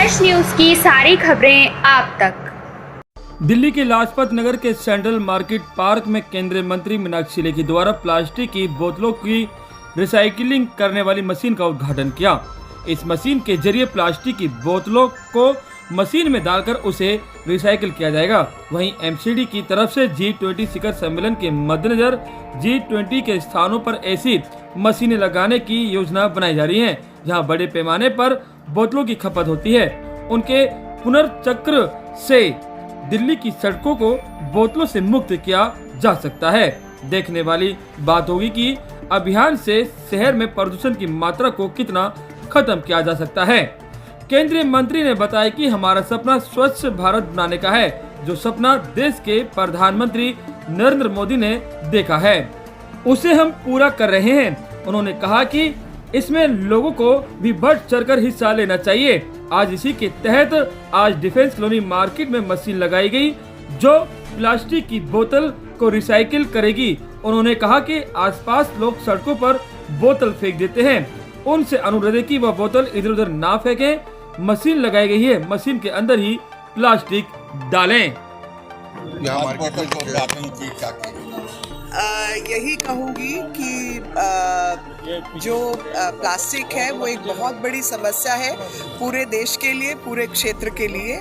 Fresh news की सारी खबरें आप तक। दिल्ली के लाजपत नगर के सेंट्रल मार्केट पार्क में केंद्रीय मंत्री मीनाक्षी लेखी द्वारा प्लास्टिक की बोतलों की रिसाइकिलिंग करने वाली मशीन का उद्घाटन किया। इस मशीन के जरिए प्लास्टिक की बोतलों को मशीन में डालकर उसे रिसाइकिल किया जाएगा। वहीं एमसीडी की तरफ से G20 शिखर सम्मेलन के मद्देनजर G20 के स्थानों पर ऐसी मशीनें लगाने की योजना बनाई जा रही है, जहां बड़े पैमाने पर बोतलों की खपत होती है। उनके पुनर्चक्र से दिल्ली की सड़कों को बोतलों से मुक्त किया जा सकता है। देखने वाली बात होगी कि अभियान से शहर में प्रदूषण की मात्रा को कितना खत्म किया जा सकता है। केंद्रीय मंत्री ने बताया कि हमारा सपना स्वच्छ भारत बनाने का है, जो सपना देश के प्रधानमंत्री नरेंद्र मोदी ने देखा है, उसे हम पूरा कर रहे हैं। उन्होंने कहा कि इसमें लोगों को भी बढ़ चढ़कर हिस्सा लेना चाहिए। आज इसी के तहत आज डिफेंस कॉलोनी मार्केट में मशीन लगाई गई, जो प्लास्टिक की बोतल को रिसाइकिल करेगी। उन्होंने कहा कि आसपास लोग सड़कों पर बोतल फेंक देते हैं, उनसे अनुरोध है कि वह बोतल इधर उधर ना फेंकें। मशीन लगाई गई है, मशीन के अंदर ही प्लास्टिक डालें। यही कहूँगी कि जो प्लास्टिक है वो एक बहुत बड़ी समस्या है पूरे देश के लिए, पूरे क्षेत्र के लिए।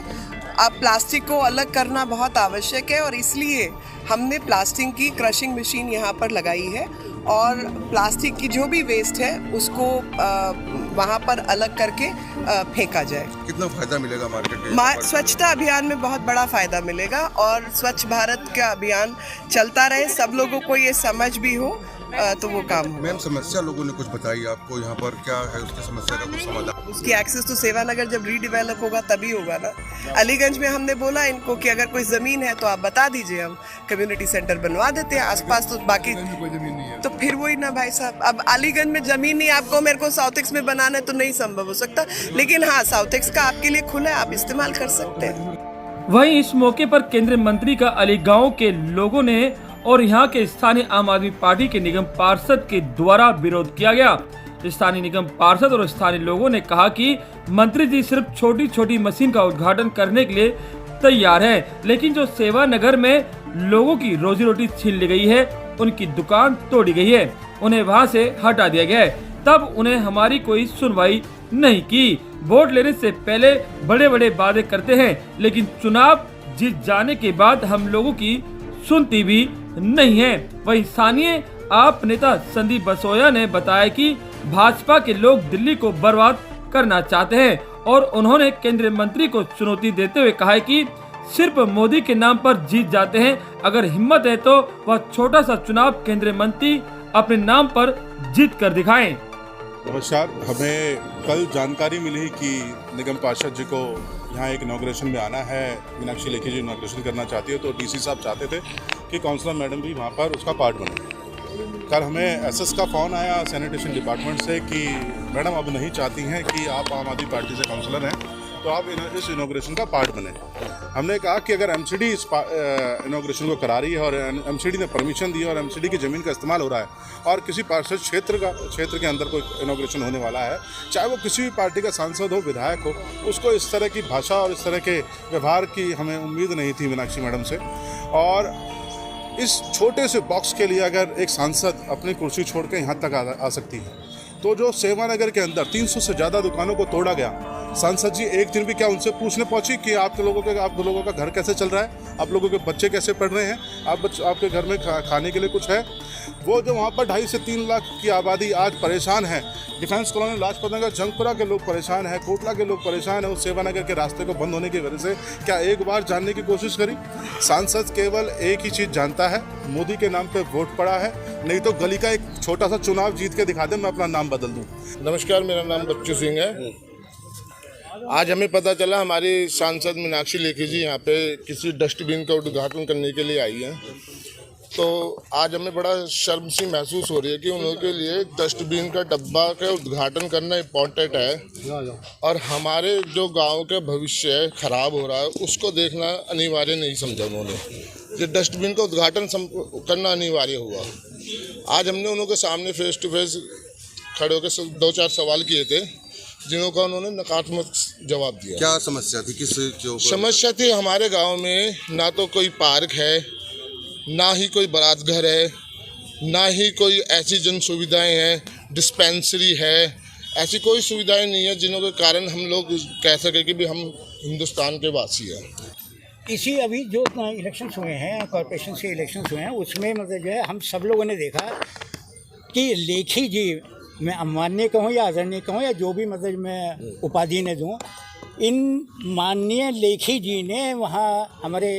अब प्लास्टिक को अलग करना बहुत आवश्यक है और इसलिए हमने प्लास्टिक की क्रशिंग मशीन यहाँ पर लगाई है और प्लास्टिक की जो भी वेस्ट है उसको वहाँ पर अलग करके फेंका जाए। कितना फायदा मिलेगा मार्केट के? स्वच्छता अभियान में बहुत बड़ा फायदा मिलेगा और स्वच्छ भारत का अभियान चलता रहे, सब लोगों को ये समझ भी हो तो वो काम हो। मैम, समस्या लोगों ने कुछ बताई आपको, यहाँ पर क्या है उसकी समस्या का कुछ समाधान? उसकी एक्सेस तो सेवा नगर जब रीडेवलप होगा तभी होगा ना। अलीगंज में हमने बोला इनको कि अगर कोई ज़मीन है तो आप बता दीजिए, हम कम्युनिटी सेंटर बनवा देते हैं आसपास। तो बाकी कोई ज़मीन नहीं है तो फिर वही ना भाई साहब, अब अलीगंज में ज़मीन नहीं, आपको मेरे को साउथ एक्स में बनाना है तो नहीं संभव हो सकता, लेकिन हाँ साउथ एक्स का आपके लिए खुला है, आप इस्तेमाल कर सकते हैं। वहीं इस मौके पर केंद्रीय मंत्री का अली गांव के लोगों ने और यहाँ के स्थानीय आम आदमी पार्टी के निगम पार्षद के द्वारा विरोध किया गया। स्थानीय निगम पार्षद और स्थानीय लोगों ने कहा कि मंत्री जी सिर्फ छोटी छोटी मशीन का उद्घाटन करने के लिए तैयार है, लेकिन जो सेवा नगर में लोगों की रोजी रोटी छीन ली गई है, उनकी दुकान तोड़ी गई है, उन्हें वहाँ से हटा दिया गया है, तब उन्हें हमारी कोई सुनवाई नहीं की। वोट लेने से पहले बड़े बड़े वादे करते हैं, लेकिन चुनाव जीत जाने के बाद हम लोगों की सुनती भी नहीं है। वहीं स्थानीय आप नेता संदीप बसोया ने बताया कि भाजपा के लोग दिल्ली को बर्बाद करना चाहते हैं और उन्होंने केंद्रीय मंत्री को चुनौती देते हुए कहा है कि सिर्फ मोदी के नाम पर जीत जाते हैं, अगर हिम्मत है तो वह छोटा सा चुनाव केंद्रीय मंत्री अपने नाम पर जीत कर दिखाएं। नमस्कार, हमें कल जानकारी मिली कि निगम पार्षद जी को यहाँ एक इनॉग्रेशन में आना है। मीनाक्षी लेखी जी इनॉग्रेशन करना चाहती है, तो डीसी साहब चाहते थे कि काउंसलर मैडम भी वहाँ पर उसका पार्ट बने। कल हमें एसएस का फ़ोन आया सैनिटेशन डिपार्टमेंट से कि मैडम अब नहीं चाहती हैं कि आप आम आदमी पार्टी से काउंसलर हैं, तो आप इस इनॉग्रेशन का पार्ट बने। हमने कहा कि अगर एमसीडी इस इनॉग्रेशन को करा रही है और एमसीडी ने परमिशन दी है और एमसीडी की ज़मीन का इस्तेमाल हो रहा है और किसी पार्षद क्षेत्र के अंदर कोई इनॉग्रेशन होने वाला है, चाहे वो किसी भी पार्टी का सांसद हो, विधायक हो, उसको इस तरह की भाषा और इस तरह के व्यवहार की हमें उम्मीद नहीं थी मीनाक्षी मैडम से। और इस छोटे से बॉक्स के लिए अगर एक सांसद अपनी कुर्सी छोड़ के यहाँ तक आ सकती है, तो जो सेवा नगर के अंदर 300 से ज़्यादा दुकानों को तोड़ा गया, सांसद जी एक दिन भी क्या उनसे पूछने पहुंची कि आप लोगों का घर कैसे चल रहा है, आप लोगों के बच्चे कैसे पढ़ रहे हैं, आपके घर में खाने के लिए कुछ है? वो जो वहाँ पर 2.5 से 3 लाख की आबादी आज परेशान है। डिफेंस कॉलोनी, लाजपत नगर, जंगपुरा के लोग परेशान हैं, कोटला के लोग परेशान हैं। उस सेवा नगर के रास्ते को बंद होने की वजह से क्या एक बार जानने की कोशिश करी? सांसद केवल एक ही चीज़ जानता है, मोदी के नाम पर वोट पड़ा है, नहीं तो गली का एक छोटा सा चुनाव जीत के दिखा दे, मैं अपना नाम बदल दूँ। नमस्कार, मेरा नाम बच्चू सिंह है। आज हमें पता चला हमारी सांसद मीनाक्षी लेखी जी यहाँ पे किसी डस्टबिन का उद्घाटन करने के लिए आई हैं, तो आज हमें बड़ा शर्म सी महसूस हो रही है कि उनके लिए डस्टबिन का डब्बा का उद्घाटन करना इम्पोर्टेंट है और हमारे जो गांव के भविष्य खराब हो रहा है उसको देखना अनिवार्य नहीं समझा उन्होंने। ये डस्टबिन का उद्घाटन करना अनिवार्य हुआ। आज हमने उनके सामने फेस टू फेस खड़े होकर 2-4 सवाल किए थे, जिनों का उन्होंने जवाब दिया। क्या समस्या थी, किस के ऊपर? समस्या थी हमारे गांव में ना तो कोई पार्क है, ना ही कोई बारात घर है, ना ही कोई ऐसी जन सुविधाएँ हैं, डिस्पेंसरी है, ऐसी कोई सुविधाएं नहीं है जिनके कारण हम लोग कह सकें कि भी हम हिंदुस्तान के वासी हैं। इसी अभी जो इलेक्शंस हुए हैं, कॉरपोरेशन से इलेक्शंस हुए हैं, उसमें मतलब जो है हम सब लोगों ने देखा कि लेखी जी, मैं अमान्य कहूँ या आदरणीय कहूँ या जो भी मतलब मैं उपाधि ने दूँ, इन माननीय लेखी जी ने वहाँ हमारे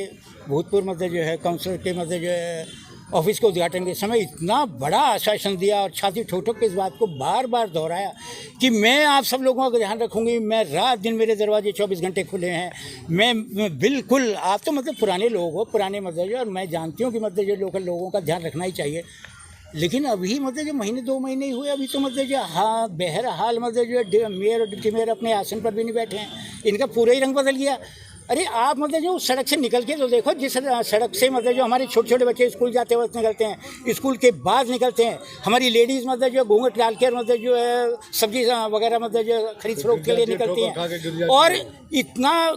भूतपूर्व मतलब जो है काउंसिलर के मतलब जो है ऑफिस के उद्घाटन के समय इतना बड़ा आश्वासन दिया और छाती ठोक ठोक के इस बात को बार बार दोहराया कि मैं आप सब लोगों का ध्यान रखूंगी, मैं रात दिन मेरे दरवाजे 24 घंटे खुले हैं, मैं बिल्कुल, आप तो मतलब पुराने लोग हो, पुराने मतलब जो, और मैं जानती हूँ कि मतलब जो लोकल लोगों का ध्यान रखना ही चाहिए। लेकिन अभी मतलब जो महीने 2 महीने ही हुए, अभी तो मतलब जो हाँ बहरहाल मतलब जो मेयर और डिप्टी मेयर अपने आसन पर भी नहीं बैठे हैं, इनका पूरा ही रंग बदल गया। अरे आप मतलब जो सड़क से निकल के तो देखो, जिस सड़क से मतलब जो हमारे छोटे छोटे बच्चे स्कूल जाते वक्त निकलते हैं, स्कूल के बाद निकलते हैं, हमारी लेडीज़ मतलब जो घूंघट डाल के मतलब जो है सब्जी वगैरह मतलब जो खरीद फरोख्त के लिए निकलती हैं, और इतना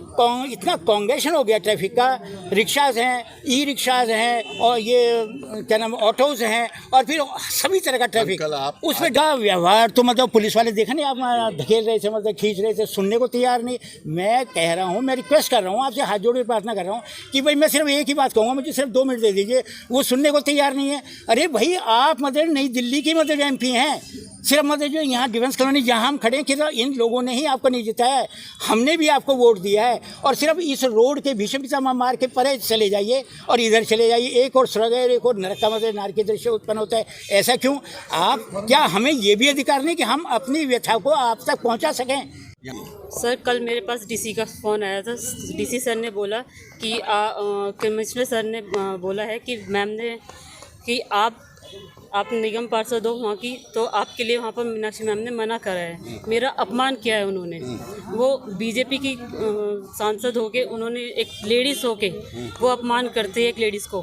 कांगेशन हो गया ट्रैफिक का। रिक्शाज हैं, ई रिक्शाज हैं, और ये क्या नाम ऑटोज़ हैं, और फिर सभी तरह का ट्रैफिक। उसमें का व्यवहार तो मतलब पुलिस वाले देखा नहीं, आप धकेल रहे थे, मतलब खींच रहे थे, सुनने को तैयार नहीं। मैं कह रहा हूँ, मैं रिक्वेस्ट कर रहा हूँ आपसे, हाथ जोड़ के प्रार्थना कर रहा हूँ कि भाई मैं सिर्फ एक ही बात कहूँगा, मुझे सिर्फ 2 मिनट दे दीजिए। वो सुनने को तैयार नहीं है। अरे भाई आप मतलब नई दिल्ली की मतलब MP हैं, सिर्फ मतलब जो यहाँ डिफेंस कॉलोनी जहाँ हम खड़े हैं, कि इन लोगों ने ही आपको नहीं जिताया है, हमने भी आपको वोट दिया है। और सिर्फ इस रोड के भीषण पिछा मार के परे चले जाइए और इधर चले जाइए, एक और स्वर्ग है, एक और नरक का मतलब नार के दृश्य उत्पन्न होता है। ऐसा क्यों? आप क्या हमें ये भी अधिकार नहीं कि हम अपनी व्यथा को आप तक पहुँचा सकें? सर, कल मेरे पास DC का फ़ोन आया था। DC सर ने बोला कि कमिश्नर सर ने बोला है कि मैम ने कि आप निगम पार्षद हो वहाँ की, तो आपके लिए वहाँ पर मीनाक्षी मैम ने मना करा है। मेरा अपमान किया है उन्होंने। वो BJP की सांसद होके उन्होंने एक लेडीज़ होके वो अपमान करते हैं एक लेडीज़ को।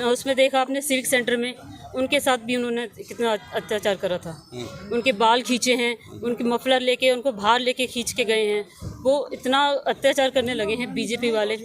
उसमें देखा आपने सिविक सेंटर में उनके साथ भी उन्होंने कितना अत्याचार करा था। उनके बाल खींचे हैं, उनके मफलर लेके उनको बाहर लेके खींच के गए हैं। वो इतना अत्याचार करने लगे हैं BJP वाले।